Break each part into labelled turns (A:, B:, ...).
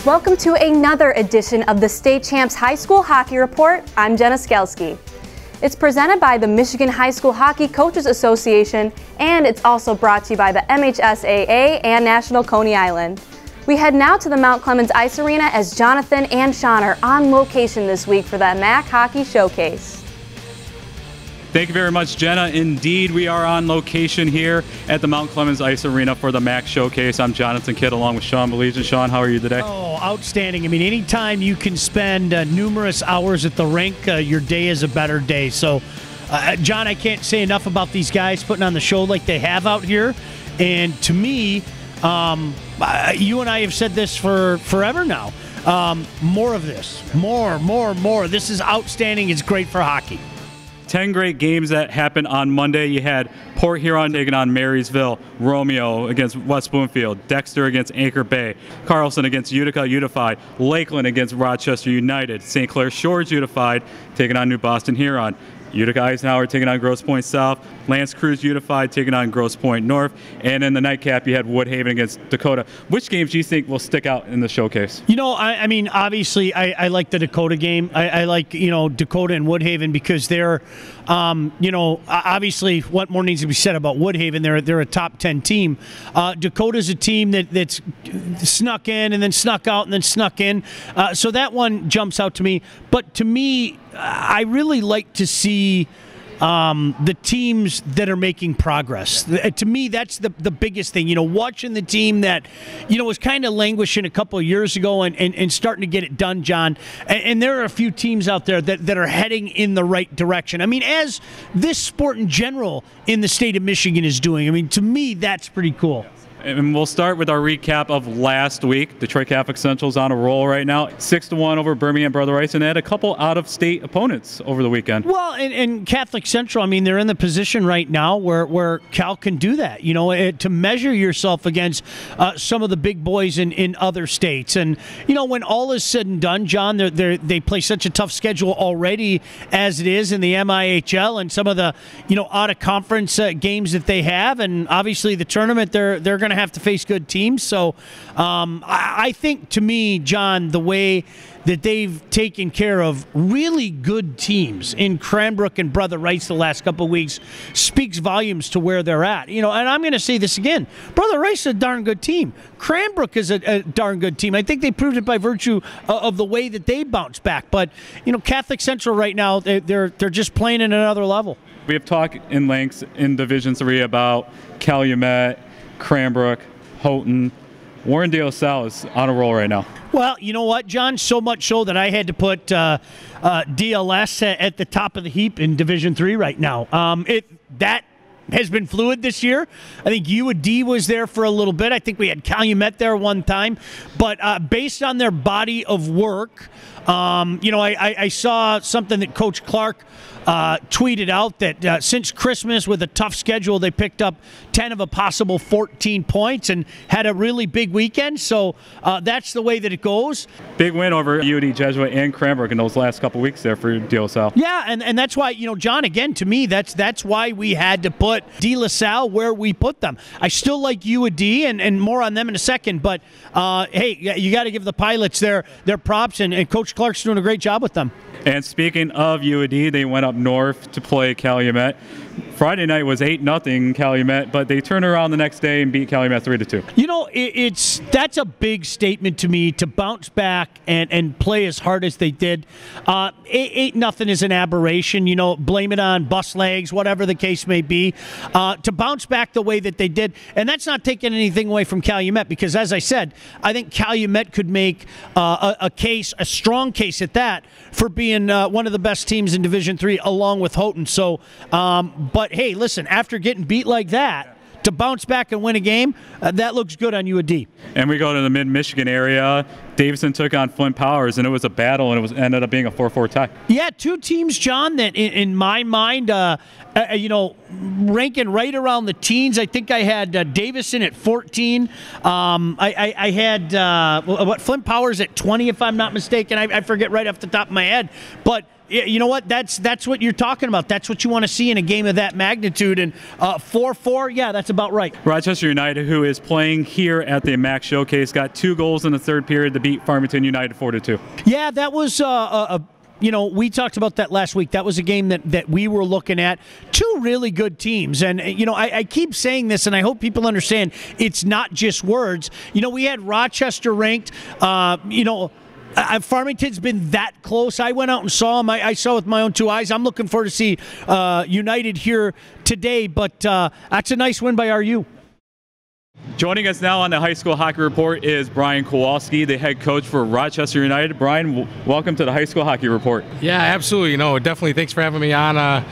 A: Welcome to another edition of the State Champs High School Hockey Report. I'm Jenna Skelski. It's presented by the Michigan High School Hockey Coaches Association, and it's also brought to you by the MHSAA and National Coney Island. We head now to the Mount Clemens Ice Arena as Jonathan and Sean are on location this week for the MAC Hockey Showcase.
B: Thank you very much, Jenna. Indeed, we are on location here at the Mount Clemens Ice Arena for the MAC Showcase. I'm Jonathan Kidd along with Sean Belegian. Sean, how are you today?
C: Oh, outstanding. I mean, anytime you can spend numerous hours at the rink, your day is a better day. So, John, I can't say enough about these guys putting on the show like they have out here. And to me, you and I have said this for forever now. More of this. More. This is outstanding. It's great for hockey.
B: 10 great games that happened on Monday. You had Port Huron taking on Marysville, Romeo against West Bloomfield, Dexter against Anchor Bay, Carlson against Utica Unified, Lakeland against Rochester United, St. Clair Shores Unified taking on New Boston Huron, Utica Eisenhower taking on Grosse Pointe South, Lance Cruz Unified taking on Grosse Pointe North, and in the nightcap you had Woodhaven against Dakota. Which games do you think will stick out in the showcase?
C: You know, I mean, obviously I like the Dakota game. I like, Dakota and Woodhaven because they're, obviously what more needs to be said about Woodhaven. They're a top 10 team. Dakota's a team that's snuck in and then snuck out and then snuck in. So that one jumps out to me. But to me, I really like to see the teams that are making progress. To me, that's the biggest thing. Watching the team that, was kind of languishing a couple of years ago and starting to get it done, John. And there are a few teams out there that are heading in the right direction. I mean, as this sport in general in the state of Michigan is doing, I mean, to me, that's pretty cool.
B: And we'll start with our recap of last week. Detroit Catholic Central's on a roll right now. 6-1 over Birmingham Brother Rice, and they had a couple out-of-state opponents over the weekend.
C: Well, and Catholic Central, I mean, they're in the position right now where Cal can do that, to measure yourself against some of the big boys in other states. And, when all is said and done, John, they play such a tough schedule already as it is in the MIHL and some of the, out-of-conference games that they have. And obviously the tournament, they're going to have to face good teams. So I think, to me, John, the way that they've taken care of really good teams in Cranbrook and Brother Rice the last couple of weeks speaks volumes to where they're at. And I'm going to say this again. Brother Rice is a darn good team. Cranbrook is a darn good team. I think they proved it by virtue of the way that they bounced back. But, Catholic Central right now, they're just playing at another level.
B: We have talked in lengths in Division III about Calumet, Cranbrook, Houghton. Warren De La Salle is on a roll right now.
C: Well, you know what, John? So much so that I had to put DLS at the top of the heap in Division III right now. That has been fluid this year. I think UAD was there for a little bit. I think we had Calumet there one time. But based on their body of work, I saw something that Coach Clark tweeted out that since Christmas with a tough schedule, they picked up 10 of a possible 14 points and had a really big weekend. So that's the way that it goes.
B: Big win over UAD, Jesuit, and Cranbrook in those last couple weeks there for De La Salle.
C: Yeah, and that's why, John, again, to me, that's why we had to put De La Salle where we put them. I still like UAD, and more on them in a second, but hey, you got to give the Pilots their props, and Coach Clark's doing a great job with them.
B: And speaking of UAD, they went up north to play Calumet. Friday night was 8-0 Calumet, but they turned around the next day and beat Calumet 3-2.
C: That's a big statement to me to bounce back and play as hard as they did. 8-0 is an aberration. Blame it on bus legs, whatever the case may be. To bounce back the way that they did, and that's not taking anything away from Calumet because, as I said, I think Calumet could make a strong case at that, for being one of the best teams in Division III along with Houghton. So, but hey, listen, after getting beat like that, to bounce back and win a game, that looks good on UAD.
B: And we go to the mid-Michigan area. Davidson took on Flint Powers, and it was a battle, and it ended up being a 4-4 tie.
C: Yeah, two teams, John, that in my mind, ranking right around the teens. I think I had Davison at 14. I had Flint Powers at 20, if I'm not mistaken. I forget right off the top of my head. But you know what? That's what you're talking about. That's what you want to see in a game of that magnitude. And 4-4, yeah, that's about right.
B: Rochester United, who is playing here at the MAC Showcase, got 2 goals in the third period to beat Farmington United 4-2.
C: Yeah, that was you know, we talked about that last week. That was a game that we were looking at. 2 really good teams. And, you know, I keep saying this, and I hope people understand it's not just words. You know, we had Rochester ranked, you know, Farmington's been that close. I went out and saw them. I saw with my own 2 eyes. I'm looking forward to see United here today, but that's a nice win by RU.
B: Joining us now on the High School Hockey Report is Brian Kowalski, the head coach for Rochester United. Brian, welcome to the High School Hockey Report.
D: Yeah, absolutely. No, definitely. Thanks for having me on.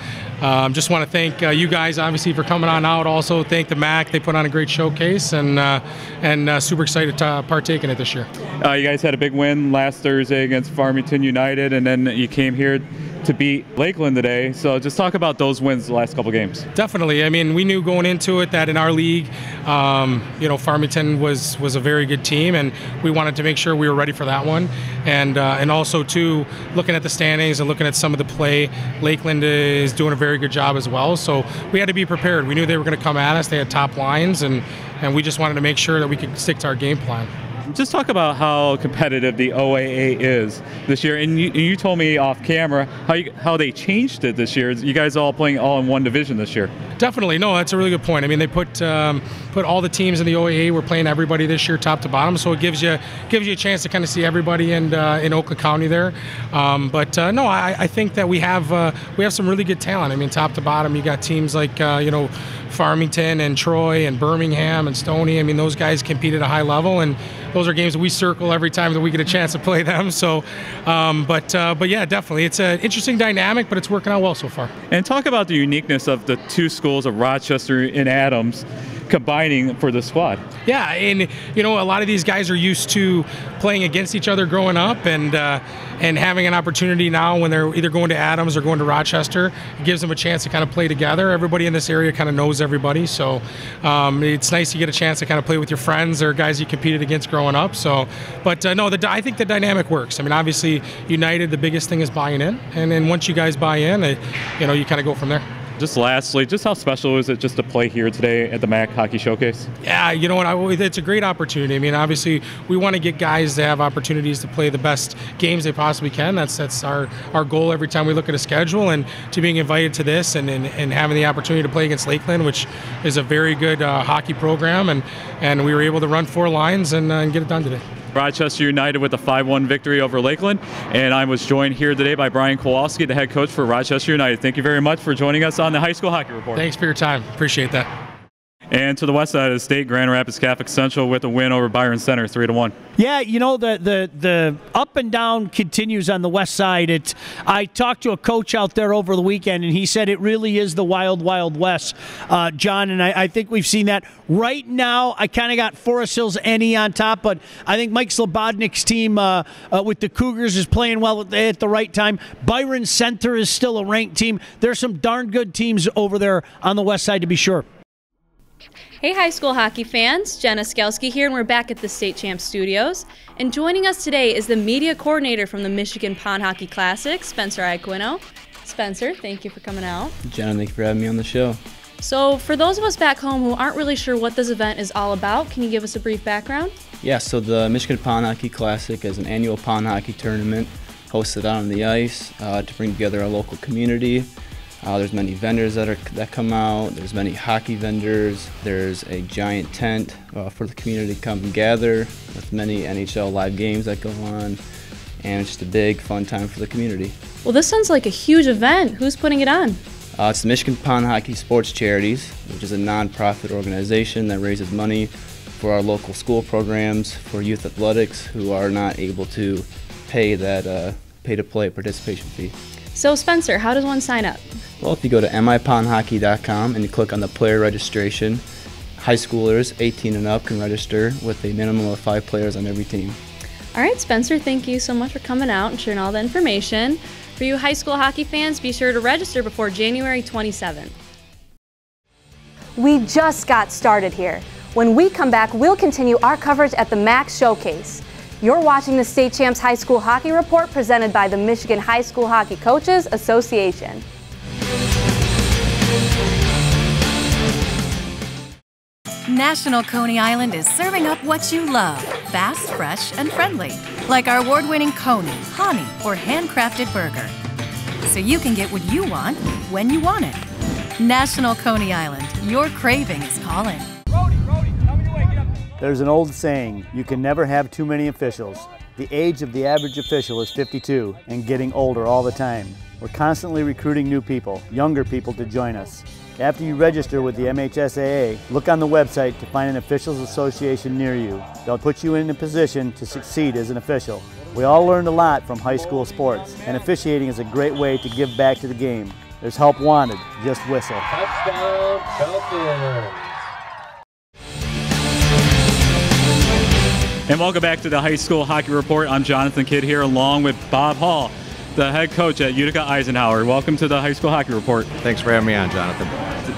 D: Just want to thank you guys, obviously, for coming on out. Also, thank the MAC. They put on a great showcase, and super excited to partake in it this year.
B: You guys had a big win last Thursday against Farmington United, and then you came here to beat Lakeland today. So just talk about those wins the last couple games.
D: Definitely. I mean, we knew going into it that in our league, you know, Farmington was a very good team, and we wanted to make sure we were ready for that one. And also, too, looking at the standings and looking at some of the play, Lakeland is doing a very good job as well. So we had to be prepared. We knew they were going to come at us. They had top lines, and we just wanted to make sure that we could stick to our game plan.
B: Just talk about how competitive the OAA is this year. And you told me off camera how they changed it this year. You guys all playing all in one division this year.
D: Definitely. No, that's a really good point. I mean, they put all the teams in the OAA. We're playing everybody this year, top to bottom. So it gives you a chance to kind of see everybody in Oakland County there. No, I think that we have some really good talent. I mean, top to bottom, you got teams like you know, Farmington and Troy and Birmingham and Stony. I mean, those guys compete at a high level, and those are games that we circle every time that we get a chance to play them. So, but yeah, definitely, it's an interesting dynamic, but it's working out well so far.
B: And talk about the uniqueness of the 2 schools of Rochester and Adams combining for the squad.
D: Yeah, and you know, a lot of these guys are used to playing against each other growing up, and having an opportunity now when they're either going to Adams or going to Rochester, it gives them a chance to kind of play together. Everybody in this area kind of knows everybody, so it's nice to get a chance to kind of play with your friends or guys you competed against growing up. So, but no, I think the dynamic works. I mean, obviously, United, the biggest thing is buying in, and then once you guys buy in, you know, you kind of go from there.
B: Just lastly, just how special is it just to play here today at the MAC Hockey Showcase?
D: Yeah, you know what, it's a great opportunity. I mean, obviously, we want to get guys to have opportunities to play the best games they possibly can. That's our goal every time we look at a schedule, and to being invited to this and having the opportunity to play against Lakeland, which is a very good hockey program, and we were able to run 4 lines and get it done today.
B: Rochester United with a 5-1 victory over Lakeland, and I was joined here today by Brian Kowalski, the head coach for Rochester United. Thank you very much for joining us on the High School Hockey Report.
D: Thanks for your time. Appreciate that.
B: And to the west side of the state, Grand Rapids Catholic Central with a win over Byron Center, 3-1.
C: Yeah, you know, the up and down continues on the west side. I talked to a coach out there over the weekend, and he said it really is the wild, wild west, John, and I think we've seen that. Right now, I kind of got Forest Hills NE on top, but I think Mike Slobodnik's team with the Cougars is playing well at the right time. Byron Center is still a ranked team. There's some darn good teams over there on the west side, to be sure.
A: Hey high school hockey fans, Jenna Skelski here, and we're back at the State Champs Studios. And joining us today is the media coordinator from the Michigan Pond Hockey Classic, Spencer Iaquino. Spencer, thank you for coming out.
E: Jenna, thank you for having me on the show.
A: So for those of us back home who aren't really sure what this event is all about, can you give us a brief background?
E: Yeah, so the Michigan Pond Hockey Classic is an annual pond hockey tournament hosted out on the ice to bring together our local community. There's many vendors that come out. There's many hockey vendors. There's a giant tent for the community to come and gather with many NHL live games that go on, and it's just a big fun time for the community.
A: Well, this sounds like a huge event. Who's putting it on?
E: It's the Michigan Pond Hockey Sports Charities, which is a non-profit organization that raises money for our local school programs for youth athletics who are not able to pay that pay-to-play participation fee.
A: So Spencer, how does one sign up?
E: Well, if you go to mipondhockey.com and you click on the player registration, high schoolers 18 and up can register with a minimum of 5 players on every team.
A: All right, Spencer, thank you so much for coming out and sharing all the information. For you high school hockey fans, be sure to register before January 27th. We just got started here. When we come back, we'll continue our coverage at the MAC Showcase. You're watching the State Champs High School Hockey Report presented by the Michigan High School Hockey Coaches Association.
F: National Coney Island is serving up what you love, fast, fresh, and friendly, like our award-winning Coney, honey, or handcrafted burger. So you can get what you want, when you want it. National Coney Island, your craving is calling.
G: There's an old saying, you can never have too many officials. The age of the average official is 52 and getting older all the time. We're constantly recruiting new people, younger people to join us. After you register with the MHSAA, look on the website to find an officials association near you. They'll put you in a position to succeed as an official. We all learned a lot from high school sports, and officiating is a great way to give back to the game. There's help wanted, just whistle.
H: Touchdown, Falcons!
B: And welcome back to the High School Hockey Report. I'm Jonathan Kidd here along with Bob Hall, the head coach at Utica Eisenhower. Welcome to the High School Hockey Report.
I: Thanks for having me on, Jonathan.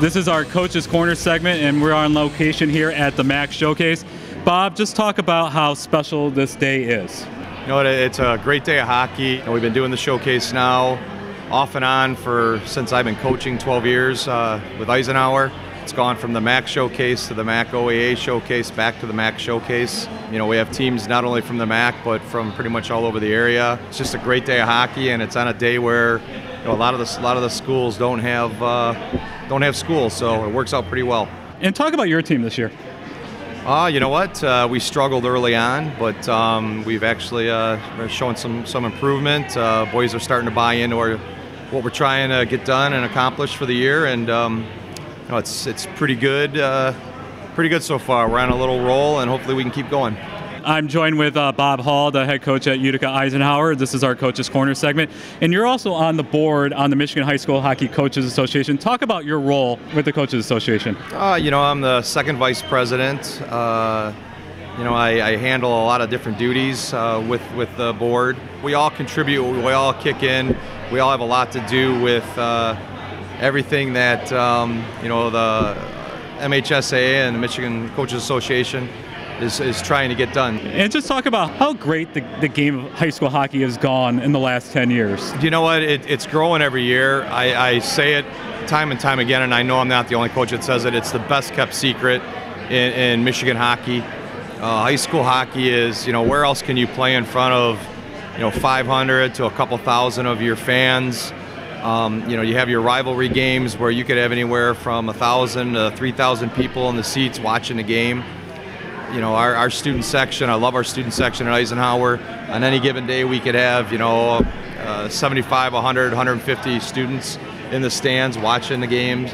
B: This is our Coach's Corner segment, and we're on location here at the MAC Showcase. Bob, just talk about how special this day is.
I: You know what, it's a great day of hockey. We've been doing the showcase now off and on since I've been coaching 12 years with Eisenhower. It's gone from the MAC Showcase to the MAC OAA Showcase, back to the MAC Showcase. You know, we have teams not only from the MAC, but from pretty much all over the area. It's just a great day of hockey, and it's on a day where a lot of the schools don't have school, so it works out pretty well.
B: And talk about your team this year.
I: You know what? We struggled early on, but we've actually shown some improvement. Boys are starting to buy into what we're trying to get done and accomplish for the year, and you know, it's pretty good so far. We're on a little roll, and hopefully we can keep going.
B: I'm joined with Bob Hall, the head coach at Utica Eisenhower. This is our Coach's Corner segment. And you're also on the board on the Michigan High School Hockey Coaches Association. Talk about your role with the Coaches Association.
I: You know, I'm the second vice president. You know, I handle a lot of different duties with the board. We all contribute, we all kick in. We all have a lot to do with everything that, you know, the MHSAA and the Michigan Coaches Association is trying to get done.
B: And just talk about how great the game of high school hockey has gone in the last 10 years.
I: You know what? It's growing every year. I say it time and time again, and I know I'm not the only coach that says it. It's the best kept secret in Michigan hockey. High school hockey is, you know, where else can you play in front of, you know, 500 to a couple thousand of your fans? You know, you have your rivalry games where you could have anywhere from 1,000 to 3,000 people in the seats watching the game. You know, our student section, I love our student section at Eisenhower. On any given day, we could have, you know, 75, 100, 150 students in the stands watching the games.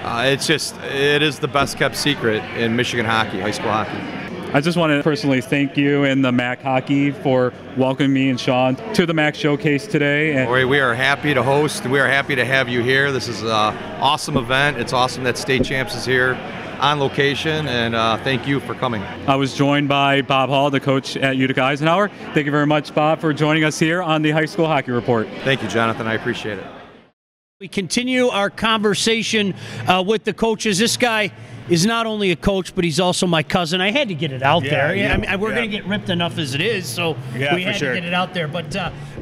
I: It is the best kept secret in Michigan hockey, high school hockey.
B: I just want to personally thank you and the MAC Hockey for welcoming me and Sean to the MAC Showcase today. And
I: we are happy to host. We are happy to have you here. This is an awesome event. It's awesome that State Champs is here on location, and thank you for coming.
B: I was joined by Bob Hall, the coach at Utica Eisenhower. Thank you very much, Bob, for joining us here on the High School Hockey Report.
I: Thank you, Jonathan. I appreciate it.
C: We continue our conversation with the coaches. This guy is not only a coach, but he's also my cousin. I had to get it out there.
J: Yeah.
C: I mean, we're going to get ripped enough as it is, so we had to get it out there. But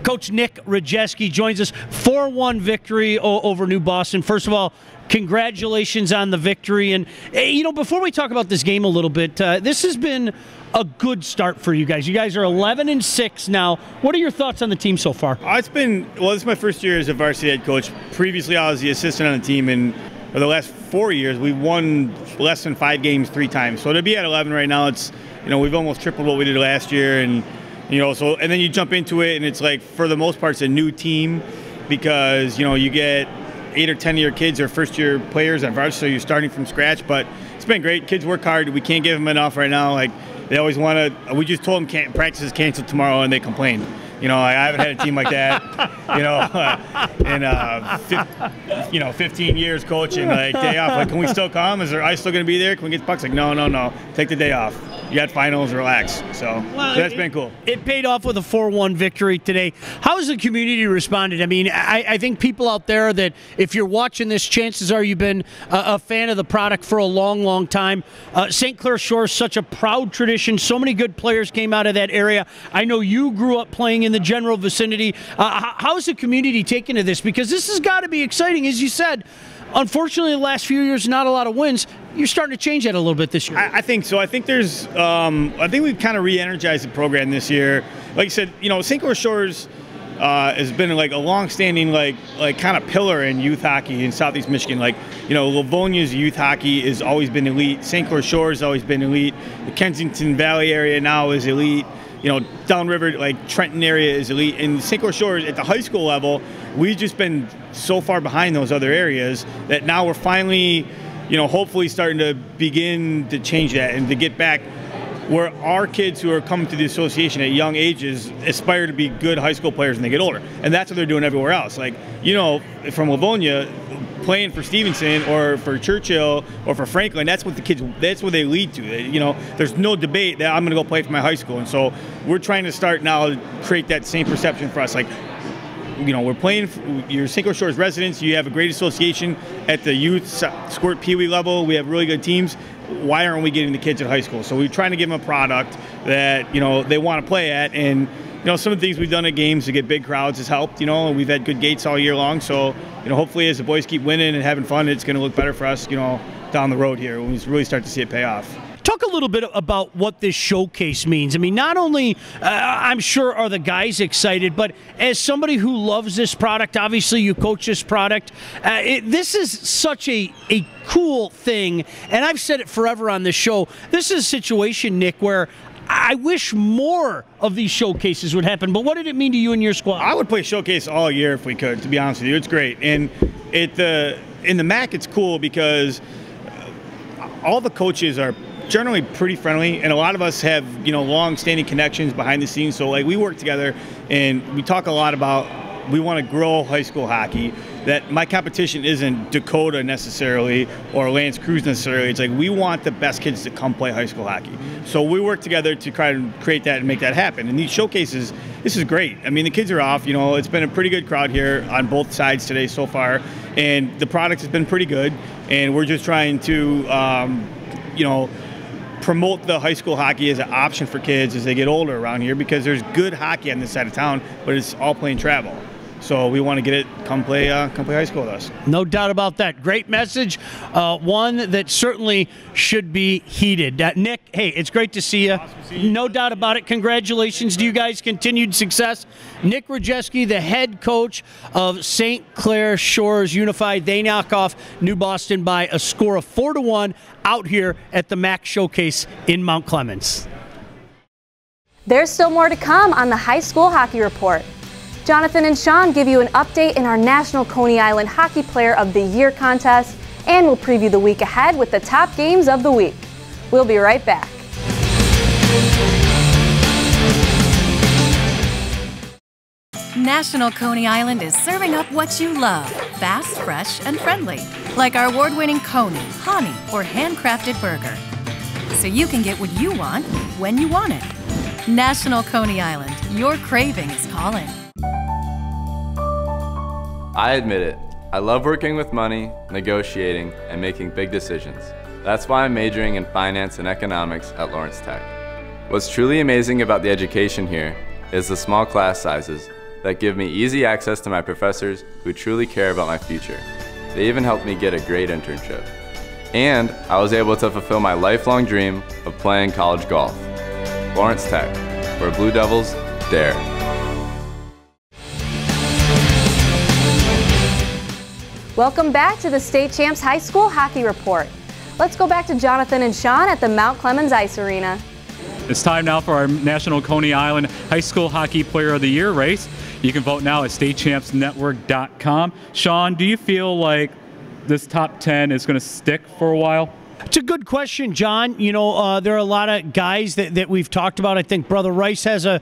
C: Coach Nick Reesi joins us. 4-1 victory over New Boston. First of all, congratulations on the victory. And, you know, before we talk about this game a little bit, this has been a good start for you guys. You guys are 11-6 now. What are your thoughts on the team so far?
J: This is my first year as a varsity head coach. Previously, I was the assistant on the team, and for the last 4 years, we've won less than 5 games 3 times. So to be at 11 right now, it's, you know, we've almost tripled what we did last year, and you know, so and then you jump into it, and it's like for the most part, it's a new team because you know you get 8 or 10 of your kids are first-year players at varsity, so you're starting from scratch. But it's been great. Kids work hard. We can't give them enough right now. Like they always want to. We just told them practice is canceled tomorrow, and they complained. I haven't had a team like that, in 15 years coaching. Like, day off. Like, can we still come? Is there ice still going to be there? Can we get the pucks? Like, no. Take the day off. You got finals, relax. So that's been cool.
C: It paid off with a 4-1 victory today. How has the community responded? I mean, I think people out there that if you're watching this, chances are you've been a fan of the product for a long, long time. St. Clair Shores, such a proud tradition. So many good players came out of that area. I know you grew up playing in the general vicinity. How's the community taken to this? Because this has got to be exciting. As you said, unfortunately, the last few years, not a lot of wins. You're starting to change that a little bit this year.
J: I think so. I think there's, I think we've kind of re-energized the program this year. Like you said, St. Clair Shores has been like a long-standing, like kind of pillar in youth hockey in Southeast Michigan. Like, Livonia's youth hockey has always been elite. St. Clair Shores has always been elite. The Kensington Valley area now is elite. Downriver, like Trenton area is elite. And St. Clair Shores at the high school level, we've just been so far behind those other areas that now we're finally, hopefully starting to begin to change that and to get back where our kids who are coming to the association at young ages aspire to be good high school players when they get older. And that's what they're doing everywhere else. Like, from Livonia, playing for Stevenson or for Churchill or for Franklin, that's what they lead to. There's no debate that I'm going to go play for my high school. And so we're trying to start now to create that same perception for us. Like, we're playing for your St. Clair Shores residents. You have a great association at the youth squirt peewee level. We have really good teams. Why aren't we getting the kids at high school? So we're trying to give them a product that, they want to play at. And, some of the things we've done at games to get big crowds has helped, and we've had good gates all year long. So, hopefully as the boys keep winning and having fun, it's going to look better for us, down the road here when we really start to see it pay off.
C: Talk a little bit about what this showcase means. I mean, not only, I'm sure, are the guys excited, but as somebody who loves this product, obviously you coach this product, this is such a cool thing, and I've said it forever on this show. This is a situation, Nick, where I wish more of these showcases would happen, but what did it mean to you and your squad?
J: I would play showcase all year if we could, to be honest with you. It's great. And in the MAC, it's cool because all the coaches are generally pretty friendly, and a lot of us have long-standing connections behind the scenes. So like we work together, and we talk a lot about we want to grow high school hockey. That my competition isn't Dakota necessarily or Lance Cruz necessarily. It's like we want the best kids to come play high school hockey. So we work together to try to create that and make that happen. And these showcases, this is great. I mean, the kids are off. It's been a pretty good crowd here on both sides today so far, and the product has been pretty good. And we're just trying to, promote the high school hockey as an option for kids as they get older around here, because there's good hockey on this side of town, but it's all playing travel. So we want to get it, come play high school with us.
C: No doubt about that. Great message. One that certainly should be heeded. Nick, hey, it's great to see you. Awesome to see you. No doubt about it. Congratulations to you guys. Continued success. Nick Reesi, the head coach of St. Clair Shores Unified. They knock off New Boston by a score of 4-1 out here at the MAC Showcase in Mount Clemens.
A: There's still more to come on the High School Hockey Report. Jonathan and Sean give you an update in our National Coney Island Hockey Player of the Year contest, and we'll preview the week ahead with the top games of the week. We'll be right back.
F: National Coney Island is serving up what you love, fast, fresh, and friendly, like our award-winning Coney, Honey, or handcrafted burger. So you can get what you want, when you want it. National Coney Island, your craving is calling.
K: I admit it, I love working with money, negotiating, and making big decisions. That's why I'm majoring in finance and economics at Lawrence Tech. What's truly amazing about the education here is the small class sizes that give me easy access to my professors who truly care about my future. They even helped me get a great internship. And I was able to fulfill my lifelong dream of playing college golf. Lawrence Tech, where Blue Devils dare.
A: Welcome back to the State Champs High School Hockey Report. Let's go back to Jonathan and Sean at the Mount Clemens Ice Arena.
B: It's time now for our National Coney Island High School Hockey Player of the Year race. You can vote now at statechampsnetwork.com. Sean, do you feel like this top 10 is going to stick for a while?
C: It's a good question, John. You know, there are a lot of guys that we've talked about. I think Brother Rice has a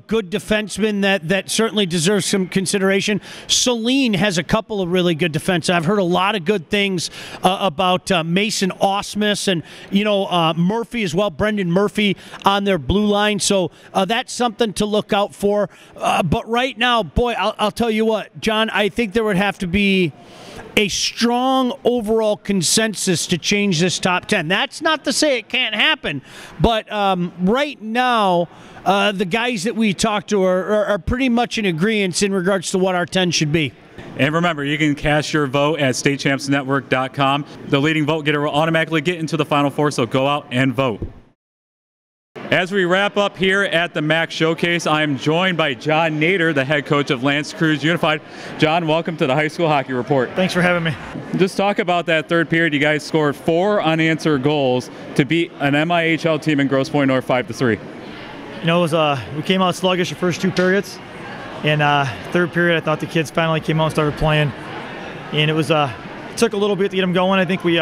C: good defenseman that certainly deserves some consideration. Celine has a couple of really good defense. I've heard a lot of good things about Mason Osmus and, you know, Murphy as well, Brendan Murphy on their blue line. So that's something to look out for. But right now, boy, I'll tell you what, John, I think there would have to be a strong overall consensus to change this top 10. That's not to say it can't happen, but right now, the guys that we talk to are pretty much in agreement in regards to what our 10 should be.
B: And remember, you can cast your vote at statechampsnetwork.com. The leading vote getter will automatically get into the Final Four, so go out and vote. As we wrap up here at the MAC Showcase, I am joined by John Nader, the head coach of L'Anse Creuse Unified. John, welcome to the High School Hockey Report.
L: Thanks for having me.
B: Just talk about that third period. You guys scored 4 unanswered goals to beat an MIHL team in Grosse Pointe North 5-3.
L: You know, it was we came out sluggish the first 2 periods. And third period, I thought the kids finally came out and started playing. And it took a little bit to get them going. I think we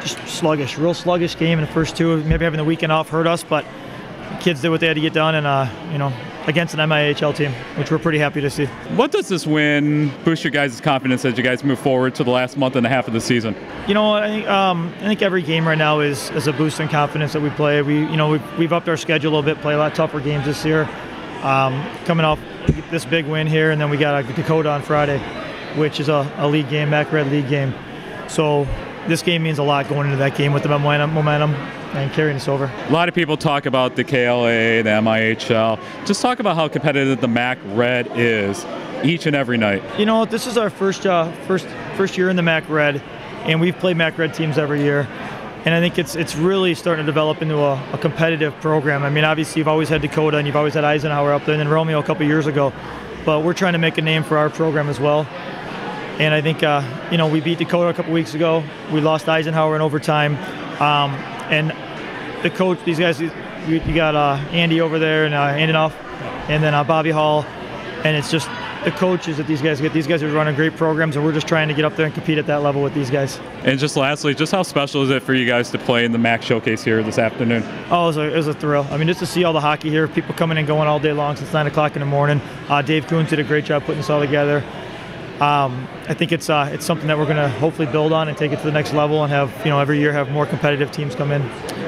L: just sluggish, real sluggish game in the first 2. Maybe having the weekend off hurt us, but the kids did what they had to get done, and you know, against an MIHL team, which we're pretty happy to see.
B: What does this win boost your guys' confidence as you guys move forward to the last month and a half of the season?
L: You know, I think every game right now is a boost in confidence that we play. We've upped our schedule a little bit, play a lot tougher games this year. Coming off this big win here, and then we got Dakota on Friday, which is a league game, MAC Red league game. So this game means a lot going into that game with the momentum and carrying us over.
B: A lot of people talk about the KLA, the MIHL. Just talk about how competitive the MAC Red is each and every night.
L: You know, this is our first year in the MAC Red, and we've played MAC Red teams every year. And I think it's really starting to develop into a competitive program. I mean, obviously you've always had Dakota and you've always had Eisenhower up there, and then Romeo a couple years ago. But we're trying to make a name for our program as well. And I think, you know, we beat Dakota a couple weeks ago. We lost Eisenhower in overtime. And the coach, these guys, you got Andy over there and Andinoff, and then Bobby Hall. And it's just the coaches that these guys get. These guys are running great programs, and we're just trying to get up there and compete at that level with these guys.
B: And just lastly, just how special is it for you guys to play in the MAC Showcase here this afternoon?
L: Oh, it was a thrill. I mean, just to see all the hockey here, people coming and going all day long since 9 o'clock in the morning. Dave Kuhn did a great job putting this all together. I think it's something that we're going to hopefully build on and take it to the next level and have, you know, every year have more competitive teams come in.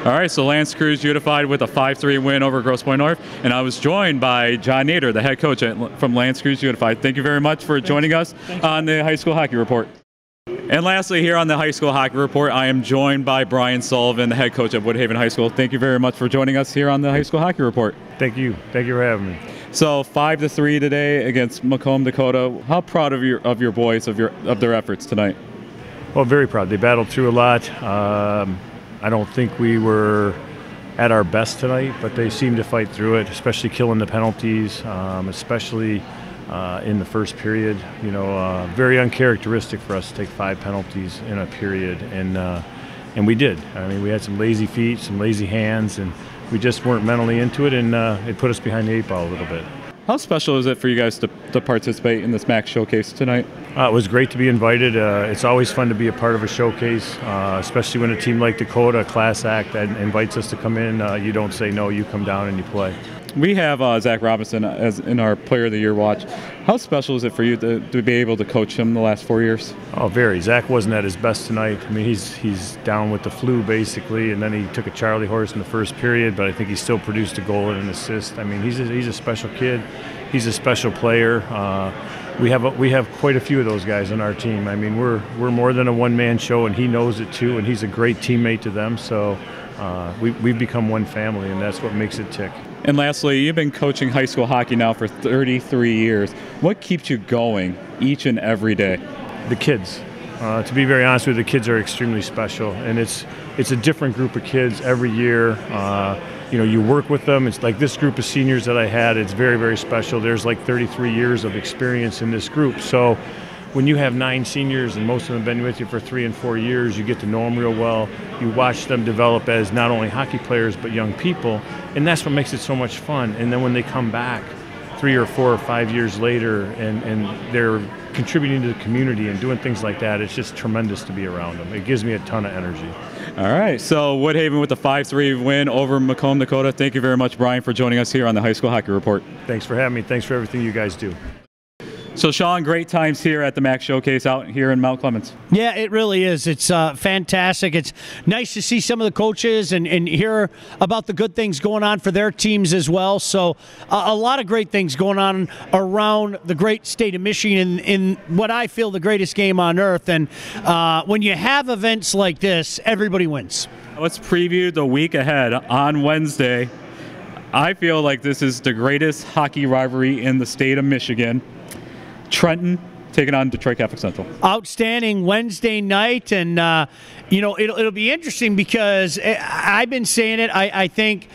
B: All right, so L'Anse Creuse Unified with a 5-3 win over Grosse Pointe North, and I was joined by John Nader, the head coach from L'Anse Creuse Unified. Thank you very much for joining us on the High School Hockey Report. And lastly, here on the High School Hockey Report, I am joined by Brian Sullivan, the head coach at Woodhaven High School. Thank you very much for joining us here on the High School Hockey Report.
M: Thank you. Thank you for having me.
B: So 5-3 today against Macomb, Dakota. How proud of your boys of their efforts tonight?
M: Well, very proud. They battled through a lot. I don't think we were at our best tonight, but they seemed to fight through it, especially killing the penalties, especially in the first period. You know, very uncharacteristic for us to take 5 penalties in a period, and we did. I mean, we had some lazy feet, some lazy hands, and we just weren't mentally into it, and it put us behind the 8 ball a little bit.
B: How special is it for you guys to participate in this MAC Showcase tonight?
M: It was great to be invited. It's always fun to be a part of a showcase, especially when a team like Dakota, a class act, that invites us to come in. You don't say no, you come down and you play.
B: We have Zach Robinson as in our Player of the Year watch. How special is it for you to be able to coach him the last 4 years?
M: Oh, very. Zach wasn't at his best tonight. I mean, he's down with the flu basically, and then he took a Charlie horse in the first period, but I think he still produced a goal and an assist. I mean, he's a special kid. He's a special player. We have quite a few of those guys on our team. I mean, we're more than a one-man show, and he knows it too, and he's a great teammate to them. So we've become one family, and that's what makes it tick.
B: And lastly, you've been coaching high school hockey now for 33 years. What keeps you going each and every day?
M: The kids. To be very honest with you, the kids are extremely special, and it's a different group of kids every year. You know, you work with them. It's like this group of seniors that I had, it's very, very special. There's like 33 years of experience in this group. So when you have 9 seniors and most of them have been with you for 3 and 4 years, you get to know them real well. You watch them develop as not only hockey players but young people, and that's what makes it so much fun. And then when they come back 3 or 4 or 5 years later, and they're contributing to the community and doing things like that. It's just tremendous to be around them. It gives me a ton of energy.
B: All right, so Woodhaven with the 5-3 win over Macomb, Dakota. Thank you very much, Brian, for joining us here on the High School Hockey Report.
M: Thanks for having me. Thanks for everything you guys do.
B: So, Sean, great times here at the MAC Showcase out here in Mount Clemens.
C: Yeah, it really is. It's fantastic. It's nice to see some of the coaches and hear about the good things going on for their teams as well. So a lot of great things going on around the great state of Michigan in what I feel the greatest game on earth. And when you have events like this, everybody wins.
B: Let's preview the week ahead on Wednesday. I feel like this is the greatest hockey rivalry in the state of Michigan. Trenton taking on Detroit Catholic Central.
C: Outstanding Wednesday night, and it'll be interesting because I've been saying it. I think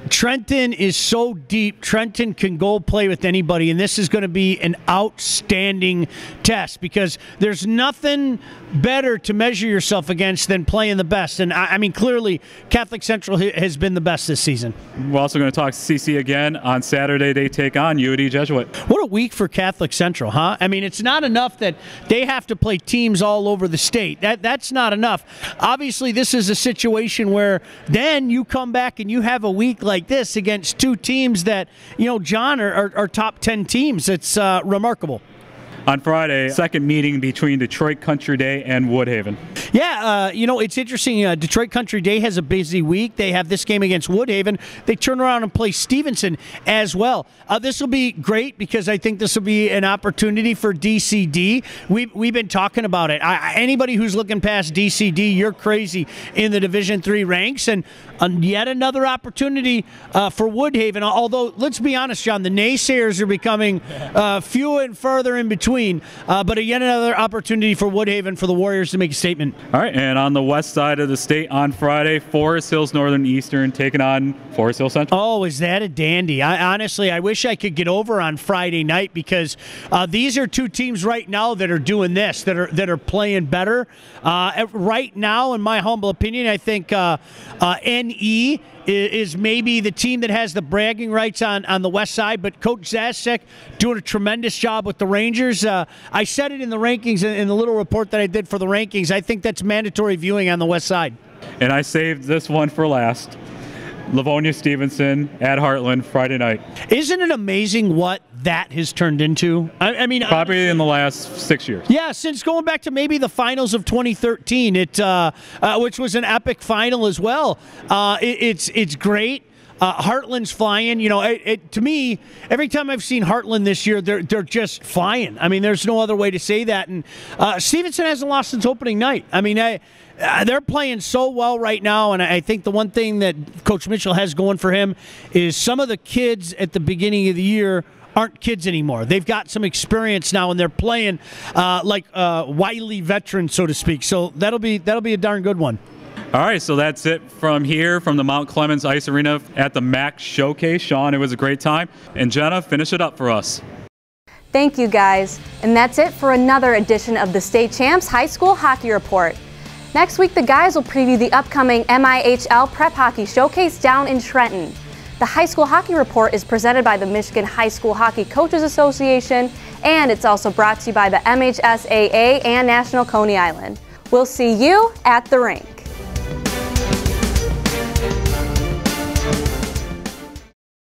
C: Trenton is so deep. Trenton can go play with anybody, and this is going to be an outstanding test because there's nothing better to measure yourself against than playing the best. And I mean, clearly, Catholic Central has been the best this season.
B: We're also going to talk CC again on Saturday. They take on UD Jesuit.
C: What a week for Catholic Central, huh? I mean, it's not enough that they have to play teams all over the state. That's not enough. Obviously, this is a situation where then you come back and you have a week like this against two teams that, John, are top 10 teams. It's remarkable.
B: On Friday, second meeting between Detroit Country Day and Woodhaven.
C: Yeah, it's interesting. Detroit Country Day has a busy week. They have this game against Woodhaven. They turn around and play Stevenson as well. This will be great because I think this will be an opportunity for DCD. We've been talking about it. Anybody who's looking past DCD, you're crazy in the Division III ranks. And yet another opportunity for Woodhaven. Although, let's be honest, John, the naysayers are becoming few and further in between. But yet another opportunity for Woodhaven, for the Warriors to make a statement.
B: All right, and on the west side of the state on Friday, Forest Hills Northern Eastern taking on Forest Hills Central.
C: Oh, is that a dandy? Honestly, I wish I could get over on Friday night because these are two teams right now that are doing this, that are playing better. Right now, in my humble opinion, I think NE is maybe the team that has the bragging rights on the west side, but Coach Zasek doing a tremendous job with the Rangers. I said it in the rankings, in the little report that I did for the rankings. I think that's mandatory viewing on the west side.
B: And I saved this one for last. Livonia Stevenson at Heartland Friday night.
C: Isn't it amazing what that has turned into? I mean,
B: probably in the last 6 years.
C: Yeah, since going back to maybe the finals of 2013, which was an epic final as well. It's great. Heartland's flying. To me, every time I've seen Heartland this year, they're just flying. I mean, there's no other way to say that. And Stevenson hasn't lost since opening night. I mean, they're playing so well right now, and I think the one thing that Coach Mitchell has going for him is some of the kids at the beginning of the year aren't kids anymore. They've got some experience now, and they're playing like wily veterans, so to speak. So that'll be a darn good one.
B: All right, so that's it from here, from the Mount Clemens Ice Arena at the MAC Showcase. Sean, it was a great time. And Jenna, finish it up for us.
A: Thank you, guys. And that's it for another edition of the State Champs High School Hockey Report. Next week, the guys will preview the upcoming MIHL Prep Hockey Showcase down in Trenton. The High School Hockey Report is presented by the Michigan High School Hockey Coaches Association, and it's also brought to you by the MHSAA and National Coney Island. We'll see you at the rink.